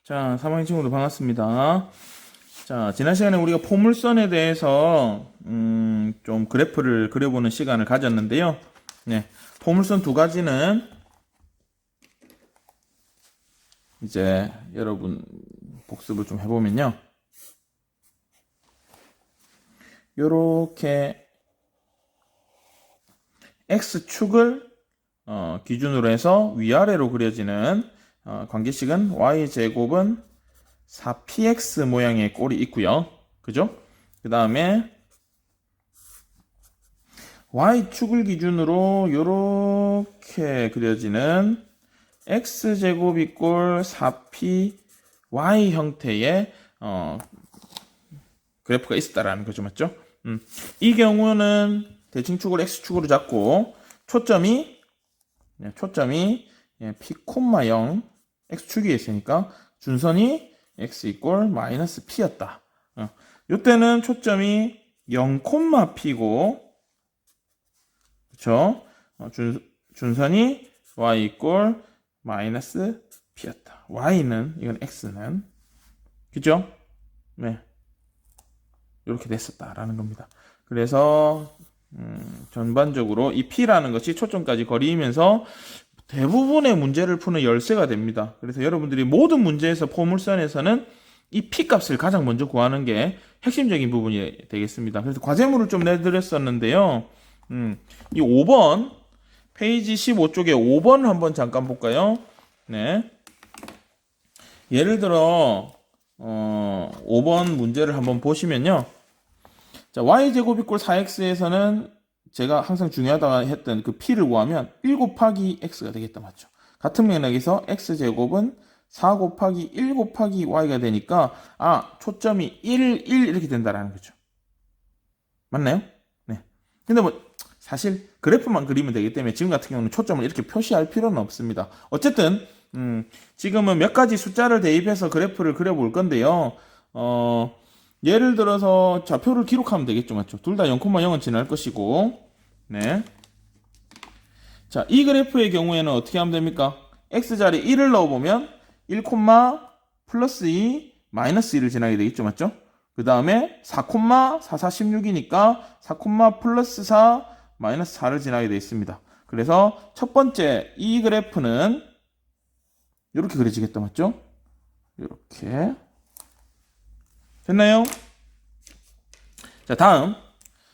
자, 3학년 친구들 반갑습니다. 자, 지난 시간에 우리가 포물선에 대해서 좀 그래프를 그려보는 시간을 가졌는데요. 네, 포물선 두 가지는 이제 여러분 복습을 좀 해보면요. 요렇게 X축을 기준으로 해서 위아래로 그려지는 관계식은 y제곱은 4px 모양의 꼴이 있고요. 그죠? 그 다음에 y축을 기준으로 이렇게 그려지는 x제곱 이꼴 4py 형태의 그래프가 있었다라는 거죠. 맞죠? 이 경우는 대칭축을 x축으로 잡고 초점이 p, 0 x축이 있으니까 준선이 x 이꼴 마이너스 p였다. 요때는 초점이 0, p고 그쵸? 준선이 y 이꼴 마이너스 p였다. y는 이건 x는 그죠? 네. 이렇게 됐었다라는 겁니다. 그래서 전반적으로 이 p라는 것이 초점까지 거리면서 대부분의 문제를 푸는 열쇠가 됩니다. 그래서 여러분들이 모든 문제에서 포물선에서는 이 p 값을 가장 먼저 구하는 게 핵심적인 부분이 되겠습니다. 그래서 과제물을 좀 내드렸었는데요. 이 5번 페이지 15쪽에 5번 한번 잠깐 볼까요? 네. 예를 들어 5번 문제를 한번 보시면요. 자, y제곱 이꼴 4x에서는 제가 항상 중요하다고 했던 그 p를 구하면 1 곱하기 x가 되겠다. 맞죠? 같은 맥락에서 x제곱은 4 곱하기 1 곱하기 y가 되니까 초점이 1, 1 이렇게 된다라는 거죠. 맞나요? 네. 근데 뭐 사실 그래프만 그리면 되기 때문에 지금 같은 경우는 초점을 이렇게 표시할 필요는 없습니다. 어쨌든 지금은 몇 가지 숫자를 대입해서 그래프를 그려볼 건데요. 예를 들어서 좌표를 기록하면 되겠죠. 맞죠? 둘 다 0,0은 지날 것이고 네. 자, 이 그래프의 경우에는 어떻게 하면 됩니까? x자리 1을 넣어보면 1, 플러스 2, 마이너스 2를 지나게 되겠죠. 맞죠? 그 다음에 4, 4, 4, 16이니까 4, 플러스 4, 마이너스 4를 지나게 되어 있습니다. 그래서 첫 번째 이 그래프는 이렇게 그려지겠다. 맞죠? 이렇게 됐나요? 자, 다음.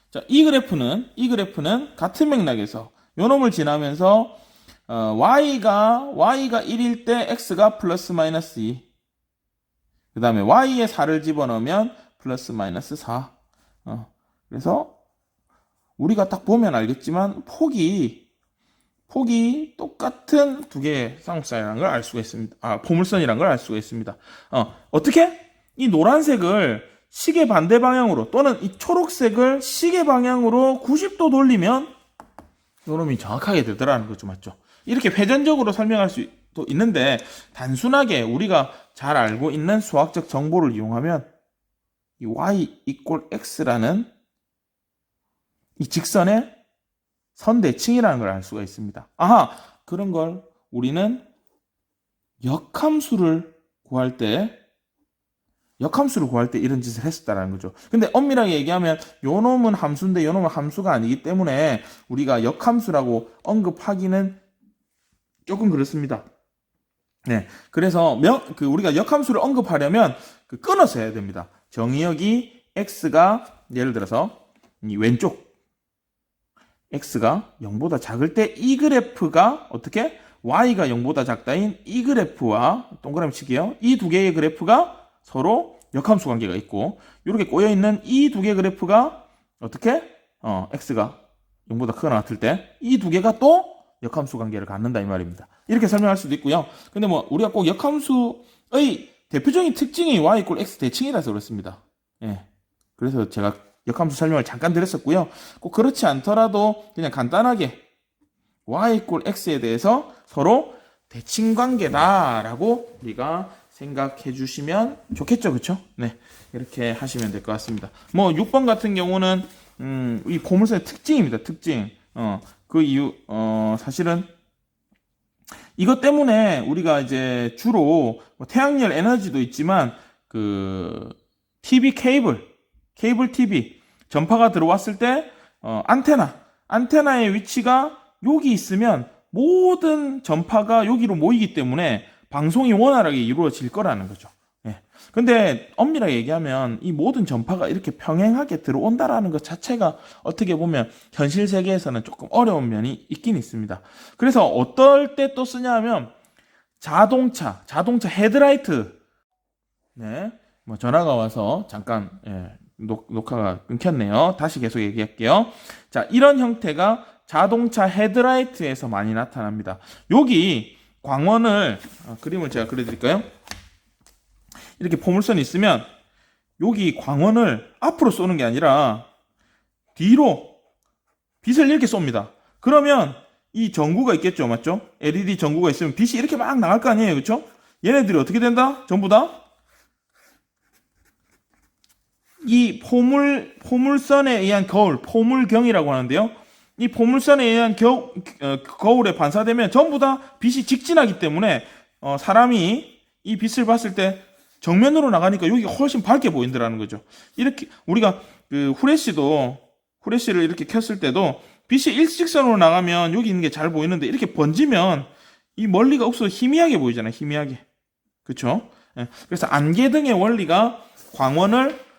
자, 이 그래프는 같은 맥락에서 요 놈을 지나면서 y가 1일 때 x가 플러스 마이너스 2. 그 다음에 y에 4를 집어넣으면 플러스 마이너스 4. 그래서 우리가 딱 보면 알겠지만 폭이 똑같은 두 개의 쌍쌍이라는 걸 알 수가 있습니다. 포물선이라는 걸 알 수가 있습니다. 어떻게? 이 노란색을 시계 반대 방향으로 또는 이 초록색을 시계 방향으로 90도 돌리면 요놈이 정확하게 되더라는 거죠. 맞죠? 이렇게 회전적으로 설명할 수도 있는데 단순하게 우리가 잘 알고 있는 수학적 정보를 이용하면 이 y 이꼴 x라는 이 직선의 선대칭이라는 걸 알 수가 있습니다. 그런 걸 우리는 역함수를 구할 때 이런 짓을 했었다라는 거죠. 근데 엄밀하게 얘기하면 요 놈은 함수인데 요 놈은 함수가 아니기 때문에 우리가 역함수라고 언급하기는 조금 그렇습니다. 네. 그래서 우리가 역함수를 언급하려면 끊어서 해야 됩니다. 정의역이 x가 예를 들어서 이 왼쪽 x가 0보다 작을 때 이 그래프가 어떻게? y가 0보다 작다인 이 그래프와 동그라미 치기요. 이 두 개의 그래프가 서로 역함수 관계가 있고 이렇게 꼬여있는 이 두 개의 그래프가 어떻게? x가 0보다 크거나 같을 때 이 두 개가 또 역함수 관계를 갖는다 이 말입니다. 이렇게 설명할 수도 있고요. 근데 뭐 우리가 꼭 역함수의 대표적인 특징이 y 이꼴 x 대칭이라서 그렇습니다. 예. 그래서 제가 역함수 설명을 잠깐 드렸었고요. 꼭 그렇지 않더라도 그냥 간단하게 y 이꼴 x에 대해서 서로 대칭 관계다라고 우리가 생각해 주시면 좋겠죠. 그쵸? 네. 이렇게 하시면 될 것 같습니다. 뭐 6번 같은 경우는 이 포물선의 특징입니다. 특징. 그 이유 사실은 이것 때문에 우리가 이제 주로 뭐 태양열 에너지도 있지만 그 TV 케이블 TV 전파가 들어왔을 때 안테나의 위치가 여기 있으면 모든 전파가 여기로 모이기 때문에 방송이 원활하게 이루어질 거라는 거죠. 예. 근데 엄밀하게 얘기하면 이 모든 전파가 이렇게 평행하게 들어온다라는 것 자체가 어떻게 보면 현실 세계에서는 조금 어려운 면이 있긴 있습니다. 그래서 어떨 때 또 쓰냐 하면 자동차 헤드라이트. 네. 뭐 전화가 와서 잠깐 녹화가 끊겼네요. 다시 계속 얘기할게요. 자, 이런 형태가 자동차 헤드라이트에서 많이 나타납니다. 여기 광원을 그림을 제가 그려드릴까요? 이렇게 포물선이 있으면 여기 광원을 앞으로 쏘는 게 아니라 뒤로 빛을 이렇게 쏩니다. 그러면 이 전구가 있겠죠, 맞죠? LED 전구가 있으면 빛이 이렇게 막 나갈 거 아니에요, 그렇죠? 얘네들이 어떻게 된다? 전부 다 이 포물선에 의한 거울, 포물경이라고 하는데요. 이 포물선에 의한 거울에 반사되면 전부 다 빛이 직진하기 때문에 사람이 이 빛을 봤을 때 정면으로 나가니까 여기가 훨씬 밝게 보인다는 거죠. 이렇게 우리가 그 후레쉬를 이렇게 켰을 때도 빛이 일직선으로 나가면 여기 있는 게 잘 보이는데 이렇게 번지면 이 멀리가 없어서 희미하게 보이잖아요. 희미하게. 그렇죠? 그래서 안개등의 원리가 광원을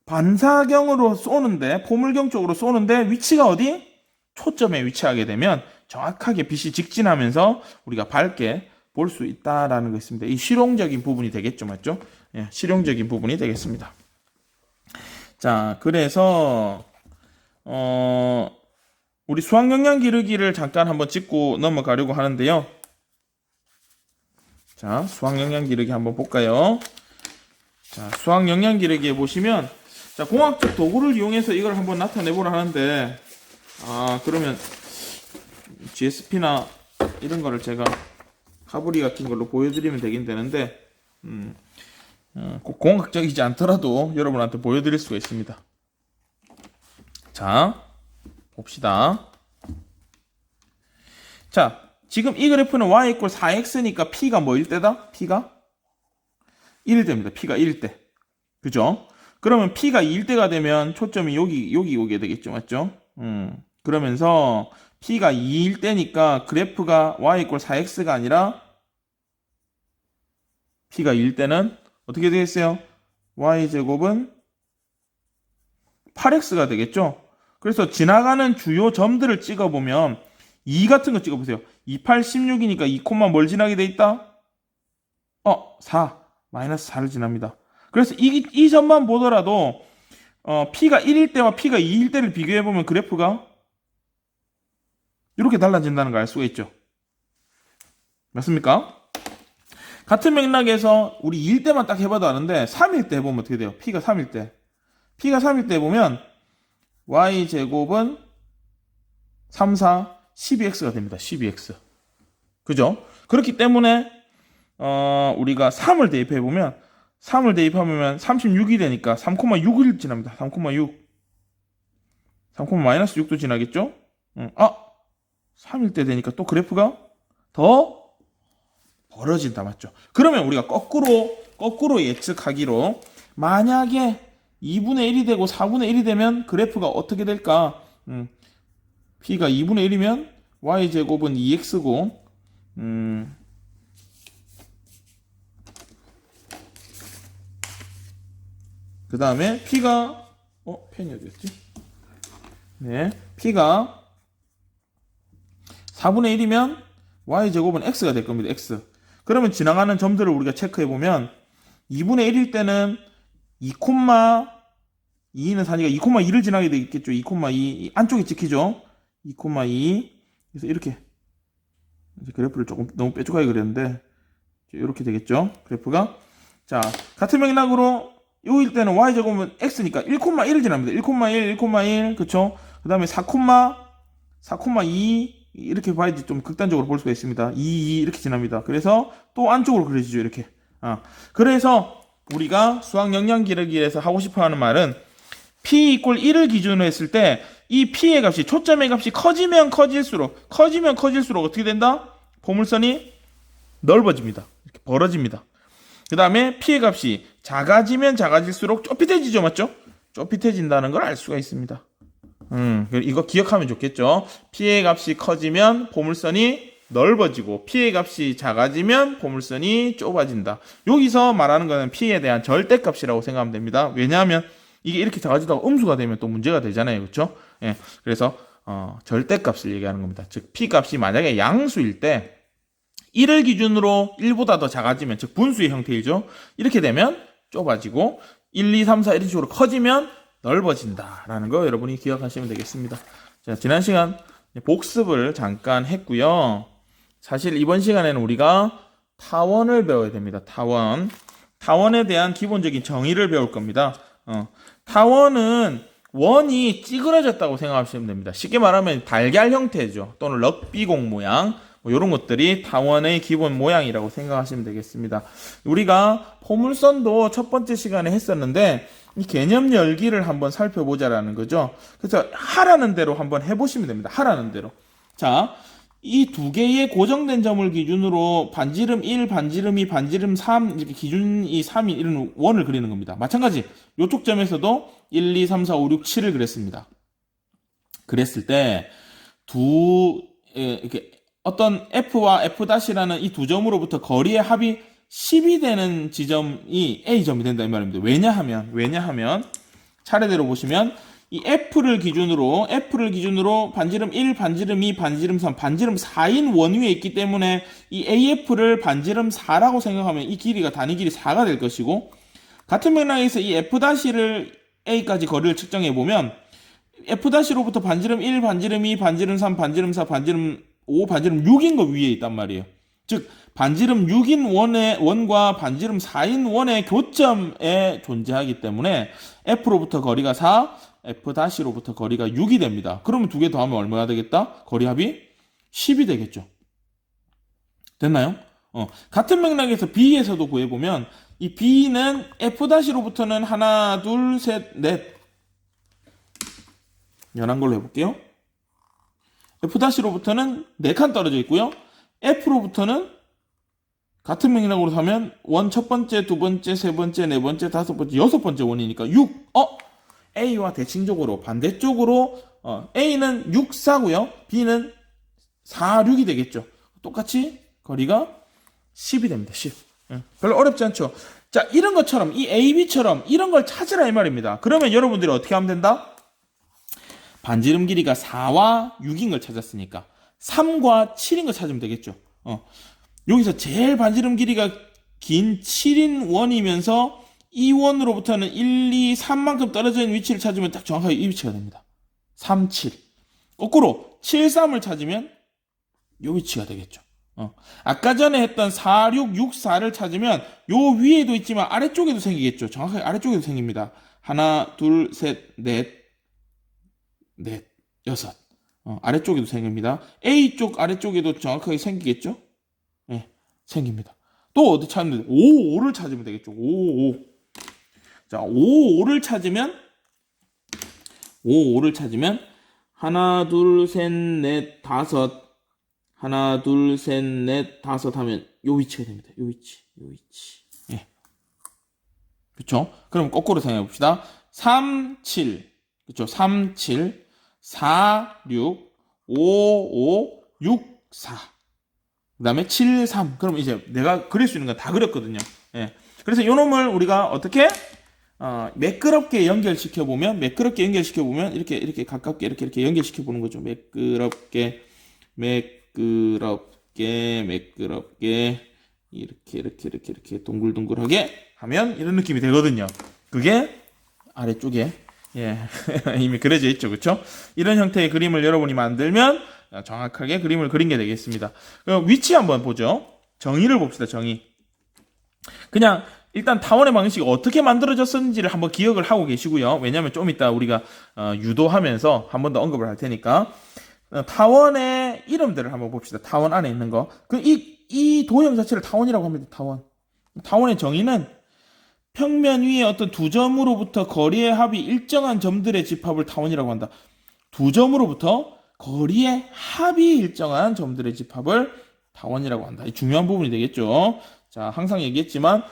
반사경으로 쏘는데, 포물경 쪽으로 쏘는데 위치가 어디? 초점에 위치하게 되면 정확하게 빛이 직진하면서 우리가 밝게 볼 수 있다라는 거 있습니다. 이 실용적인 부분이 되겠죠, 맞죠? 예, 실용적인 부분이 되겠습니다. 자, 그래서 우리 수학 영양 기르기를 잠깐 한번 짚고 넘어가려고 하는데요. 자, 수학 영양 기르기 한번 볼까요? 자, 수학 영양 기르기에 보시면 자, 공학적 도구를 이용해서 이걸 한번 나타내보라 하는데 그러면 GSP나 이런 거를 제가 카브리 같은 걸로 보여드리면 되긴 되는데 꼭 공학적이지 않더라도 여러분한테 보여드릴 수가 있습니다. 자, 봅시다. 자, 지금 이 그래프는 y = 4x니까 p가 뭐일 때다? p가 1일 때입니다. p가 1일 때. 그죠? 그러면 p가 2일 때가 되면 초점이 여기 오게 되겠죠. 맞죠? 그러면서 p가 2일 때니까 그래프가 y = 4x가 아니라 p가 2일 때는 어떻게 되겠어요? y제곱은 8x가 되겠죠? 그래서 지나가는 주요 점들을 찍어보면 2 같은 거 찍어보세요. 2, 8, 16이니까 2, 뭘 지나게 돼 있다? 4. 마이너스 4를 지납니다. 그래서 이 점만 보더라도 P가 1일 때와 P가 2일 때를 비교해보면 그래프가 이렇게 달라진다는 걸 알 수가 있죠. 맞습니까? 같은 맥락에서 우리 2일 때만 딱 해봐도 아는데 3일 때 해보면 어떻게 돼요? P가 3일 때. P가 3일 때 해보면 Y제곱은 3, 4, 12x가 됩니다. 12x. 그죠? 그렇기 때문에 우리가 3을 대입해보면 3을 대입하면 36이 되니까 3,6을 지납니다. 3,6. 3,-6도 지나겠죠? 3일 때 되니까 또 그래프가 더 벌어진다. 맞죠? 그러면 우리가 거꾸로 예측하기로 만약에 2분의 1이 되고 4분의 1이 되면 그래프가 어떻게 될까? P가 2분의 1이면 Y제곱은 2X고 그 다음에 P가 펜이 어디였지? 네, P가 4분의 1이면 Y제곱은 X가 될 겁니다. X. 그러면 지나가는 점들을 우리가 체크해보면 2분의 1일 때는 2,2는 4니까 2,2를 지나게 되겠죠. 2,2 안쪽에 찍히죠. 2,2. 그래서 이렇게 그래프를 조금 너무 빼쪽하게 그렸는데 이렇게 되겠죠. 그래프가. 자, 같은 맥락으로 요일 때는 y제곱은 x니까 1,1을 지납니다. 1,1 그쵸? 그 다음에 4,2 이렇게 봐야지 좀 극단적으로 볼 수가 있습니다. 2 이렇게 지납니다. 그래서 또 안쪽으로 그려지죠. 이렇게. 그래서 우리가 수학 영양 기르기에서 하고 싶어 하는 말은 P = 1을 기준으로 했을 때 이 P의 값이 초점의 값이 커지면 커질수록 어떻게 된다? 포물선이 넓어집니다. 이렇게 벌어집니다. 그 다음에 P의 값이 작아지면 작아질수록 좁빗해지죠, 맞죠? 좁빗해진다는 걸 알 수가 있습니다. 이거 기억하면 좋겠죠? P의 값이 커지면 포물선이 넓어지고 P의 값이 작아지면 포물선이 좁아진다. 여기서 말하는 거는 P에 대한 절대값이라고 생각하면 됩니다. 왜냐하면 이게 이렇게 작아지다가 음수가 되면 또 문제가 되잖아요, 그렇죠? 예, 그래서 절대값을 얘기하는 겁니다. 즉 P 값이 만약에 양수일 때 1을 기준으로 1보다 더 작아지면, 즉 분수의 형태이죠. 이렇게 되면 좁아지고 1, 2, 3, 4 이런 식으로 커지면 넓어진다라는 거 여러분이 기억하시면 되겠습니다. 자, 지난 시간 복습을 잠깐 했고요. 사실 이번 시간에는 우리가 타원을 배워야 됩니다. 타원에 대한 기본적인 정의를 배울 겁니다. 타원은 원이 찌그러졌다고 생각하시면 됩니다. 쉽게 말하면 달걀 형태죠. 또는 럭비공 모양, 이런 것들이 타원의 기본 모양이라고 생각하시면 되겠습니다. 우리가 포물선도 첫 번째 시간에 했었는데 이 개념 열기를 한번 살펴보자라는 거죠. 그래서 하라는 대로 한번 해보시면 됩니다. 하라는 대로. 자, 이 두 개의 고정된 점을 기준으로 반지름 1, 반지름 2, 반지름 3 이렇게 기준이 3인 이런 원을 그리는 겁니다. 마찬가지 이쪽 점에서도 1, 2, 3, 4, 5, 6, 7을 그렸습니다. 그랬을 때 이렇게 어떤 F와 F'라는 이 두 점으로부터 거리의 합이 10이 되는 지점이 A점이 된다 이 말입니다. 왜냐하면 차례대로 보시면 이 F를 기준으로 반지름 1, 반지름 2, 반지름 3, 반지름 4인 원 위에 있기 때문에 이 AF를 반지름 4라고 생각하면 이 길이가 단위 길이 4가 될 것이고, 같은 맥락에서 이 F'를 A까지 거리를 측정해 보면 F'로부터 반지름 1, 반지름 2, 반지름 3, 반지름 4, 반지름 5, 반지름 6인 거 위에 있단 말이에요. 즉 반지름 6인 원과 반지름 4인 원의 교점에 존재하기 때문에 F로부터 거리가 4, F'로부터 거리가 6이 됩니다. 그러면 두 개 더하면 얼마가 되겠다? 거리 합이 10이 되겠죠. 됐나요? 같은 맥락에서 B에서도 구해보면 이 B는 F'로부터는 하나, 둘, 셋, 넷 연한 걸로 해볼게요. F'로부터는 4칸 떨어져 있고요. F로부터는 같은 맥락으로 하면 원 첫 번째, 두 번째, 세 번째, 네 번째, 다섯 번째, 여섯 번째 원이니까 6. A와 대칭적으로 반대쪽으로 A는 6, 4고요. B는 4, 6이 되겠죠. 똑같이 거리가 10이 됩니다. 10. 별로 어렵지 않죠. 자, 이런 것처럼 이 AB처럼 이런 걸 찾으라 이 말입니다. 그러면 여러분들이 어떻게 하면 된다? 반지름 길이가 4와 6인 걸 찾았으니까 3과 7인 걸 찾으면 되겠죠. 여기서 제일 반지름 길이가 긴 7인 원이면서 이 원으로부터는 1, 2, 3만큼 떨어져 있는 위치를 찾으면 딱 정확하게 이 위치가 됩니다. 3, 7. 거꾸로 7, 3을 찾으면 이 위치가 되겠죠. 아까 전에 했던 4, 6, 6, 4를 찾으면 요 위에도 있지만 아래쪽에도 생기겠죠. 정확하게 아래쪽에도 생깁니다. 하나, 둘, 셋, 넷, 여섯. 아래쪽에도 생깁니다. A쪽 아래쪽에도 정확하게 생기겠죠? 네, 생깁니다. 또 어디 찾는데 5, 5를 찾으면 되겠죠. 5, 5. 자, 5, 5를 찾으면 하나, 둘, 셋, 넷, 다섯. 하나, 둘, 셋, 넷, 다섯 하면 요 위치가 됩니다. 요 위치. 예. 그렇죠? 그럼 거꾸로 생각해 봅시다. 3, 7. 그렇죠? 3, 7. 4, 6, 5, 5, 6, 4. 그 다음에 7, 3. 그럼 이제 내가 그릴 수 있는 건 다 그렸거든요. 예. 그래서 요 놈을 우리가 어떻게? 매끄럽게 연결시켜보면, 이렇게 가깝게 이렇게 연결시켜보는 거죠. 매끄럽게, 이렇게 동글동글하게 하면 이런 느낌이 되거든요. 그게 아래쪽에 이미 그려져 있죠. 그렇죠? 이런 형태의 그림을 여러분이 만들면 정확하게 그림을 그린 게 되겠습니다. 그럼 위치 한번 보죠. 정의를 봅시다. 정의. 그냥 일단 타원의 방식이 어떻게 만들어졌는지를 한번 기억을 하고 계시고요. 왜냐하면 좀 이따 우리가 유도하면서 한 번 더 언급을 할 테니까 타원의 이름들을 한번 봅시다. 타원 안에 있는 거. 이 도형 자체를 타원이라고 합니다. 타원의 정의는 평면 위에 어떤 두 점으로부터 거리의 합이 일정한 점들의 집합을 타원이라고 한다. 두 점으로부터 거리의 합이 일정한 점들의 집합을 타원이라고 한다. 이 중요한 부분이 되겠죠. 자, 항상 얘기했지만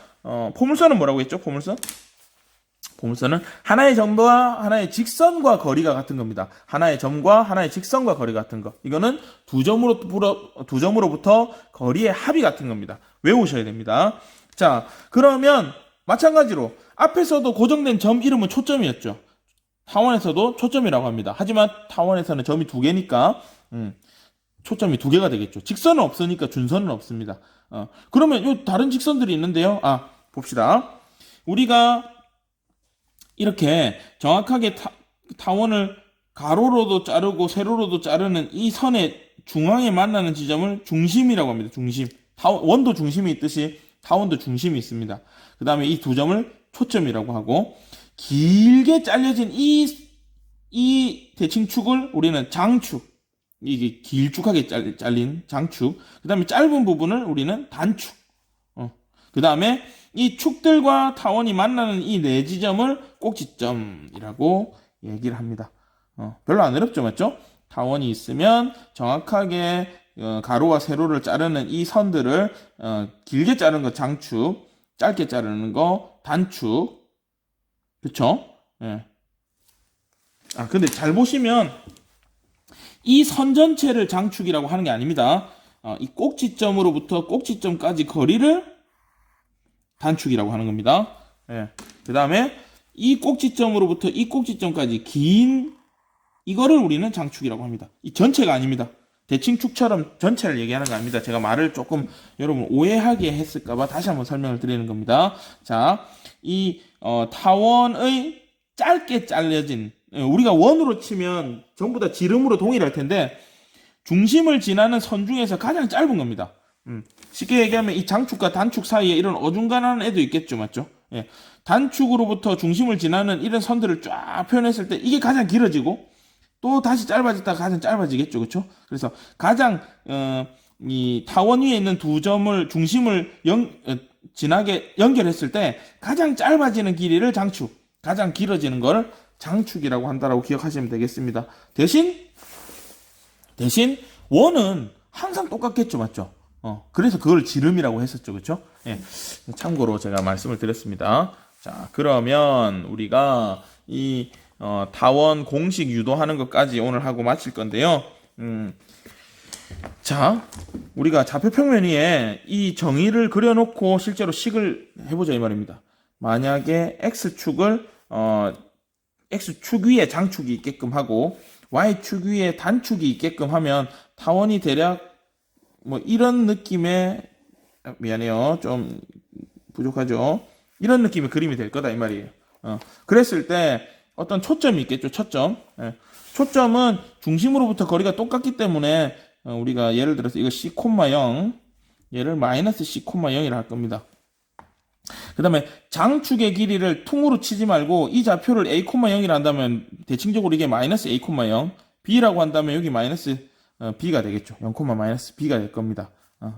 포물선은 뭐라고 했죠? 포물선은 하나의 점과 하나의 직선과 거리가 같은 겁니다. 하나의 점과 하나의 직선과 거리가 같은 거. 이거는 두 점으로부터 거리의 합이 같은 겁니다. 외우셔야 됩니다. 자, 그러면 마찬가지로 앞에서도 고정된 점 이름은 초점이었죠. 타원에서도 초점이라고 합니다. 하지만 타원에서는 점이 두 개니까 초점이 두 개가 되겠죠. 직선은 없으니까 준선은 없습니다. 그러면 요 다른 직선들이 있는데요. 봅시다. 우리가 이렇게 정확하게 타원을 가로로도 자르고 세로로도 자르는 이 선의 중앙에 만나는 지점을 중심이라고 합니다. 중심. 원도 중심이 있듯이 타원도 중심이 있습니다. 그 다음에 이 두 점을 초점이라고 하고, 길게 잘려진 이 대칭축을 우리는 장축, 이게 길쭉하게 잘린 장축, 그 다음에 짧은 부분을 우리는 단축, 그 다음에 이 축들과 타원이 만나는 이 네 지점을 꼭지점이라고 얘기를 합니다. 별로 안 어렵죠, 맞죠? 타원이 있으면 정확하게 가로와 세로를 자르는 이 선들을 길게 자르는 거 장축, 짧게 자르는 거 단축, 그쵸? 예. 근데 잘 보시면 이 선 전체를 장축이라고 하는 게 아닙니다. 이 꼭지점으로부터 꼭지점까지 거리를 단축이라고 하는 겁니다. 예. 그 다음에 이 꼭지점으로부터 이 꼭지점까지 긴 이거를 우리는 장축이라고 합니다. 이 전체가 아닙니다. 대칭축처럼 전체를 얘기하는 거 아닙니다. 제가 말을 조금 여러분 오해하게 했을까봐 다시 한번 설명을 드리는 겁니다. 자, 이 타원의 짧게 잘려진, 우리가 원으로 치면 전부 다 지름으로 동일할 텐데 중심을 지나는 선 중에서 가장 짧은 겁니다. 쉽게 얘기하면 이 장축과 단축 사이에 이런 어중간한 애도 있겠죠, 맞죠? 예. 단축으로부터 중심을 지나는 이런 선들을 쫙 표현했을 때 이게 가장 길어지고 또 다시 짧아지다가 가장 짧아지겠죠, 그렇죠? 그래서 가장 이 타원 위에 있는 두 점을 중심을 지나게 연결했을 때 가장 짧아지는 길이를 장축, 가장 길어지는 걸 장축이라고 한다라고 기억하시면 되겠습니다. 대신 원은 항상 똑같겠죠, 맞죠? 그래서 그걸 지름이라고 했었죠, 그렇죠? 예. 참고로 제가 말씀을 드렸습니다. 자, 그러면 우리가 이 타원 공식 유도하는 것까지 오늘 하고 마칠 건데요. 자, 우리가 좌표평면 위에 이 정의를 그려놓고 실제로 식을 해보자 이 말입니다. 만약에 x축을 x축 위에 장축이 있게끔 하고 y축 위에 단축이 있게끔 하면 타원이 대략 뭐 이런 느낌의, 미안해요, 좀 부족하죠. 이런 느낌의 그림이 될 거다 이 말이에요. 그랬을 때 어떤 초점이 있겠죠. 초점. 예. 초점은 중심으로부터 거리가 똑같기 때문에 우리가 예를 들어서 이거 C,0 얘를 마이너스 C,0이라 할 겁니다. 그 다음에 장축의 길이를 퉁으로 치지 말고 이 좌표를 A,0이라 한다면 대칭적으로 이게 마이너스 A,0, B라고 한다면 여기 마이너스 B가 되겠죠. 0, 마이너스 B가 될 겁니다.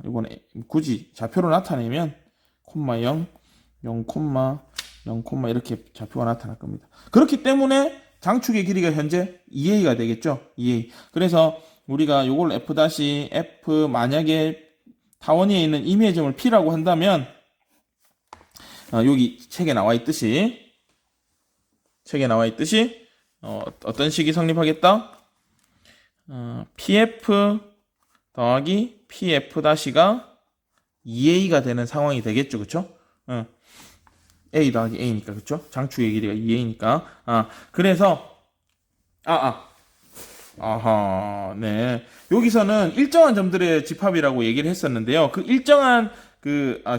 이건 굳이 좌표로 나타내면 0, 0, 0, 이렇게 좌표가 나타날 겁니다. 그렇기 때문에 장축의 길이가 현재 2a가 되겠죠. 2a. 그래서 우리가 요걸 F' 만약에 타원 위에 있는 임의의 점을 P라고 한다면 여기 책에 나와 있듯이 어떤 식이 성립하겠다? PF 더하기 PF'가 2a가 되는 상황이 되겠죠. 그쵸? A 더하기 A니까, 그쵸? 장축의 길이가 2A니까. 그래서, 네. 여기서는 일정한 점들의 집합이라고 얘기를 했었는데요. 그 일정한,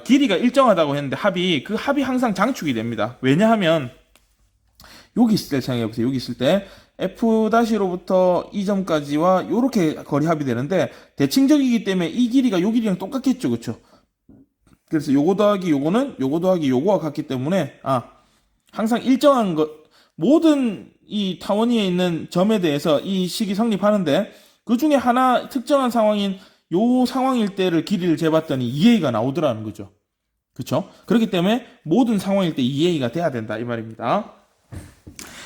길이가 일정하다고 했는데 그 합이 항상 장축이 됩니다. 왜냐하면, 여기 있을 때 생각해보세요. 여기 있을 때, F'로부터 이 점까지와 요렇게 거리 합이 되는데, 대칭적이기 때문에 이 길이가 요 길이랑 똑같겠죠. 그쵸? 그래서 요거 더하기 요거는 요거 더하기 요거와 같기 때문에 항상 일정한 것, 모든 이 타원 위에 있는 점에 대해서 이 식이 성립하는데 그 중에 하나 특정한 상황인 요 상황일 때를 길이를 재봤더니 2a가 나오더라는 거죠. 그렇죠? 그렇기 때문에 모든 상황일 때 2a가 돼야 된다 이 말입니다.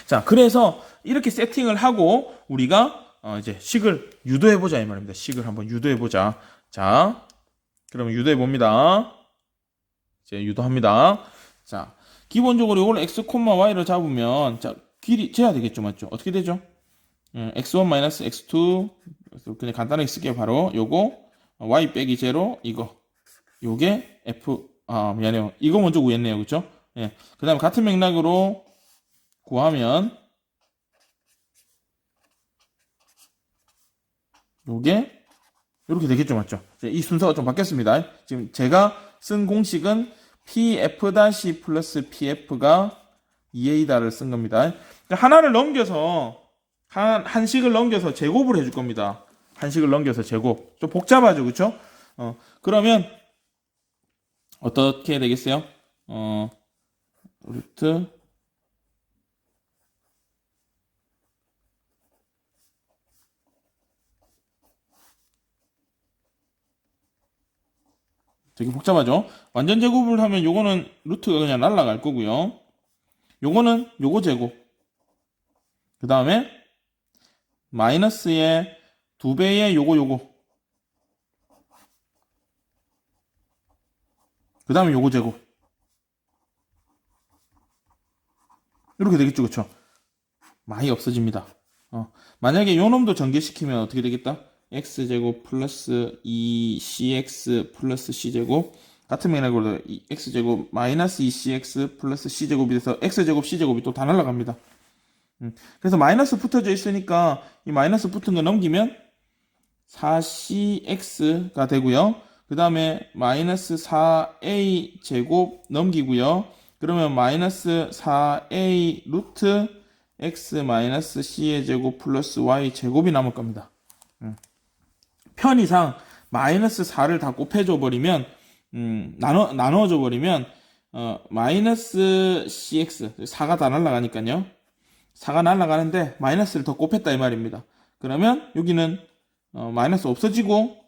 자, 그래서 이렇게 세팅을 하고 우리가 이제 식을 유도해 보자 이 말입니다. 식을 한번 유도해 보자. 자, 그러면 유도해 봅니다. 이제 유도합니다. 자, 기본적으로 이걸 x, y를 잡으면 자, 길이 재야 되겠죠, 맞죠? 어떻게 되죠? x1 마이너스 x2 그냥 간단하게 쓸게요. 바로 요거 y 빼기 제로 이거 요게 f 미안해요. 이거 먼저 구했네요. 그쵸? 예. 그 다음에 같은 맥락으로 구하면 요게 이렇게 되겠죠, 맞죠? 이 순서가 좀 바뀌었습니다. 지금 제가 쓴 공식은 pf- 플러스 pf가 2a다를 쓴 겁니다. 하나를 넘겨서 한식을 넘겨서 제곱을 해줄 겁니다. 한식을 넘겨서 제곱. 좀 복잡하죠, 그쵸? 그러면 어떻게 되겠어요? 루트 되게 복잡하죠? 완전 제곱을 하면 요거는 루트가 그냥 날아갈 거고요. 요거는 요거 제곱. 그 다음에 마이너스의 2배의 요거. 그 다음에 요거 제곱. 이렇게 되겠죠, 그쵸? 많이 없어집니다. 만약에 요 놈도 전개시키면 어떻게 되겠다? x제곱 플러스 2cx 플러스 c제곱 같은 맥락으로 x제곱 마이너스 2cx 플러스 c제곱이 돼서 x제곱 c제곱이 또 다 날아갑니다. 그래서 마이너스 붙어져 있으니까 이 마이너스 붙은 거 넘기면 4cx가 되고요. 그 다음에 마이너스 4a 제곱 넘기고요. 그러면 마이너스 4a 루트 x 마이너스 c의 제곱 플러스 y 제곱이 남을 겁니다. 편의상 마이너스 4를 다 곱해줘 버리면 나눠줘 버리면 마이너스 cx 4가 다 날아가니까요. 4가 날아가는데 마이너스를 더 곱했다 이 말입니다. 그러면 여기는 마이너스 없어지고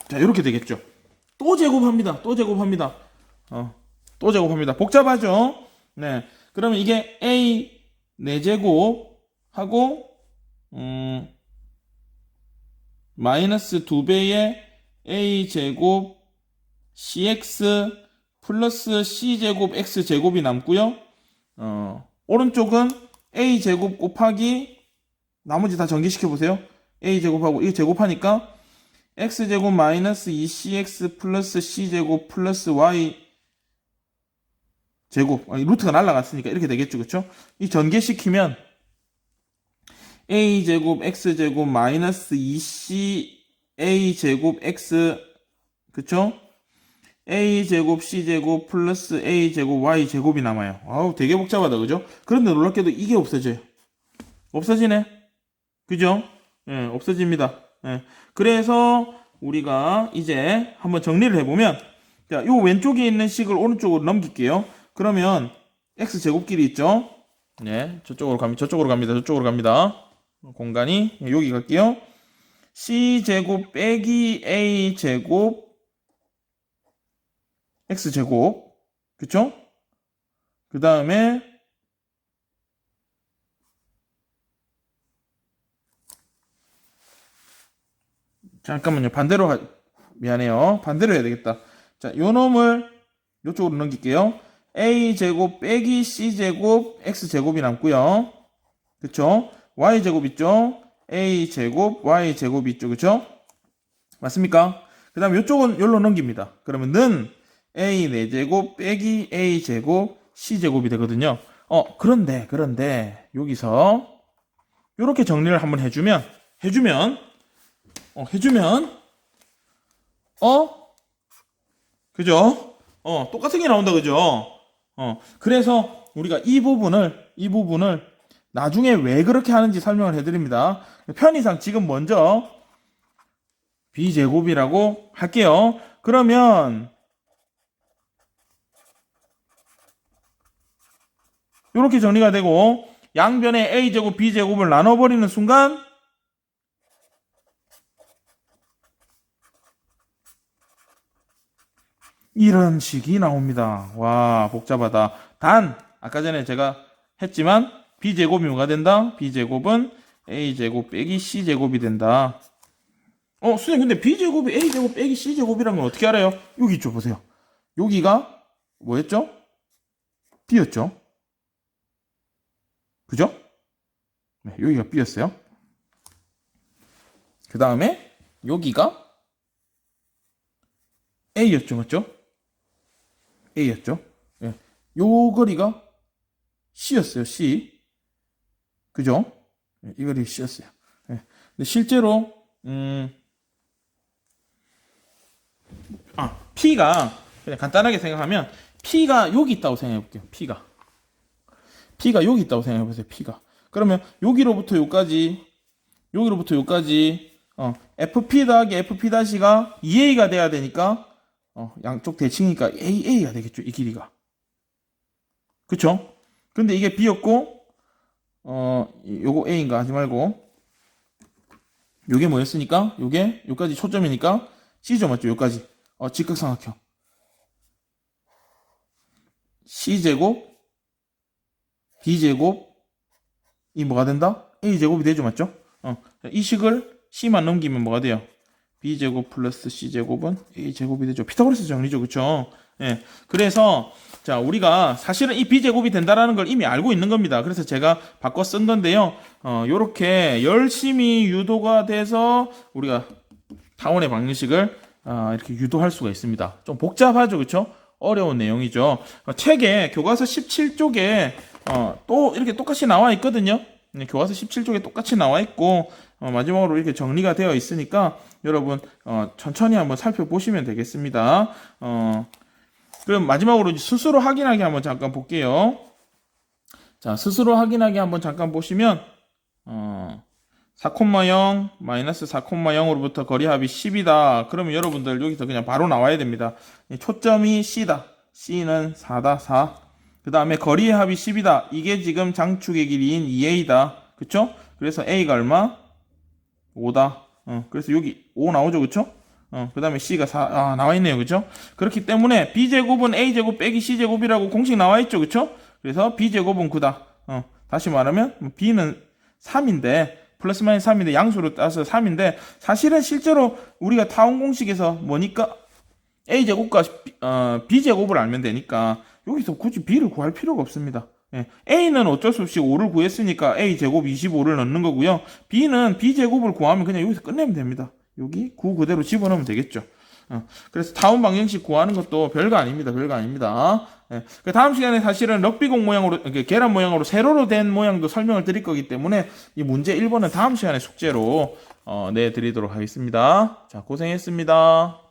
자 이렇게 되겠죠. 또 제곱합니다. 또 제곱합니다. 또 제곱합니다. 복잡하죠? 네. 그러면 이게 a 4제곱 하고 마이너스 2배의 a 제곱 cx 플러스 c제곱 x제곱이 남고요. 오른쪽은 a 제곱 곱하기 나머지 다 전개시켜 보세요. a 제곱하고 이거 제곱하니까 x제곱 마이너스 2cx 플러스 c제곱 플러스 y 제곱 루트가 날라갔으니까 이렇게 되겠죠, 그쵸? 이 전개시키면 a 제곱 x 제곱 마이너스 2c a 제곱 x 그쵸? a 제곱 c 제곱 플러스 a 제곱 y 제곱이 남아요. 아우 되게 복잡하다, 그죠? 그런데 놀랍게도 이게 없어져요. 없어지네, 그죠? 예, 없어집니다. 예. 그래서 우리가 이제 한번 정리를 해보면 자, 요 왼쪽에 있는 식을 오른쪽으로 넘길게요. 그러면 x 제곱끼리 있죠? 네, 저쪽으로 갑니다. 공간이 여기 갈게요. c 제곱 빼기 a 제곱 x 제곱, 그쵸? 그 다음에 잠깐만요. 미안해요. 반대로 해야 되겠다. 자, 요 놈을 요쪽으로 넘길게요. a 제곱 빼기 c 제곱 x 제곱이 남고요. 그쵸? y 제곱 있죠? a 제곱 y 제곱이 있죠, 그쵸? 맞습니까? 그 다음 요쪽은 요로 넘깁니다. 그러면 는 a 4제곱 빼기 a 제곱 c 제곱이 되거든요. 그런데 여기서 요렇게 정리를 한번 해주면 그죠? 똑같은 게 나온다, 그죠? 그래서 우리가 이 부분을 나중에 왜 그렇게 하는지 설명을 해드립니다. 편의상 지금 먼저 b제곱이라고 할게요. 그러면 이렇게 정리가 되고 양변에 a제곱 b제곱을 나눠버리는 순간 이런 식이 나옵니다. 와, 복잡하다. 단 아까 전에 제가 했지만 b제곱이 뭐가 된다? b제곱은 a제곱 빼기 c제곱이 된다. 선생님, 근데 B제곱이 A제곱 빼기 C제곱이란 건 어떻게 알아요? 여기 있죠, 보세요. 여기가 뭐였죠? B였죠? 그죠? 네, 여기가 B였어요. 그 다음에 여기가 A였죠, 맞죠? A였죠? 예. 요 거리가 C였어요, C. 그죠? 예, 이 거리 C였어요. 예. 근데 실제로, P가, 그냥 간단하게 생각하면, P가 여기 있다고 생각해 볼게요, P가 여기 있다고 생각해 보세요, P가. 그러면 여기로부터 여기까지, FP 더하기 FP-가 2A가 돼야 되니까, 양쪽 대칭이니까 AA가 되겠죠, 이 길이가. 그쵸? 근데 이게 B였고, 요거 A인가 하지 말고, 요게 뭐였으니까, 요게, 요까지 초점이니까, C죠, 맞죠? 요까지. 직각삼각형. C제곱, B제곱, 이 뭐가 된다? A제곱이 되죠, 맞죠? 이 식을 C만 넘기면 뭐가 돼요? B제곱 플러스 C제곱은 A제곱이 되죠. 피타고라스 정리죠, 그쵸? 예. 그래서, 자, 우리가 사실은 이 B제곱이 된다라는 걸 이미 알고 있는 겁니다. 그래서 제가 바꿔 쓴 건데요. 요렇게 열심히 유도가 돼서 우리가 타원의 방정식을 이렇게 유도할 수가 있습니다. 좀 복잡하죠, 그쵸? 어려운 내용이죠. 책에 교과서 17쪽에 또 이렇게 똑같이 나와 있거든요. 교과서 17쪽에 똑같이 나와 있고 마지막으로 이렇게 정리가 되어 있으니까 여러분 천천히 한번 살펴보시면 되겠습니다. 그럼 마지막으로 스스로 확인하기 한번 잠깐 볼게요. 자, 스스로 확인하기 한번 잠깐 보시면 4,0 마이너스 4,0으로부터 거리합이 10이다. 그러면 여러분들 여기서 그냥 바로 나와야 됩니다. 초점이 C다. C는 4다, 4. 그 다음에 거리의 합이 10이다. 이게 지금 장축의 길이인 2A다. 그쵸? 그래서 A가 얼마? 5다. 그래서 여기 5 나오죠, 그쵸? 그 다음에 C가 4, 나와 있네요, 그쵸? 그렇기 때문에 B제곱은 A제곱 빼기 C제곱이라고 공식 나와 있죠, 그쵸? 그래서 B제곱은 9다. 다시 말하면 B는 3인데, 플러스 마이너스 3인데, 양수로 따서 3인데, 사실은 실제로 우리가 타원 공식에서 뭐니까? A제곱과 B제곱을 알면 되니까, 여기서 굳이 B를 구할 필요가 없습니다. 예. A는 어쩔 수 없이 5를 구했으니까 A제곱 25를 넣는 거고요. B는 B제곱을 구하면 그냥 여기서 끝내면 됩니다. 여기 9 그대로 집어넣으면 되겠죠. 그래서 타원 방정식 구하는 것도 별거 아닙니다. 별거 아닙니다. 예. 그 다음 시간에 사실은 럭비공 모양으로, 계란 모양으로 세로로 된 모양도 설명을 드릴 거기 때문에 이 문제 1번은 다음 시간에 숙제로 내드리도록 하겠습니다. 자, 고생했습니다.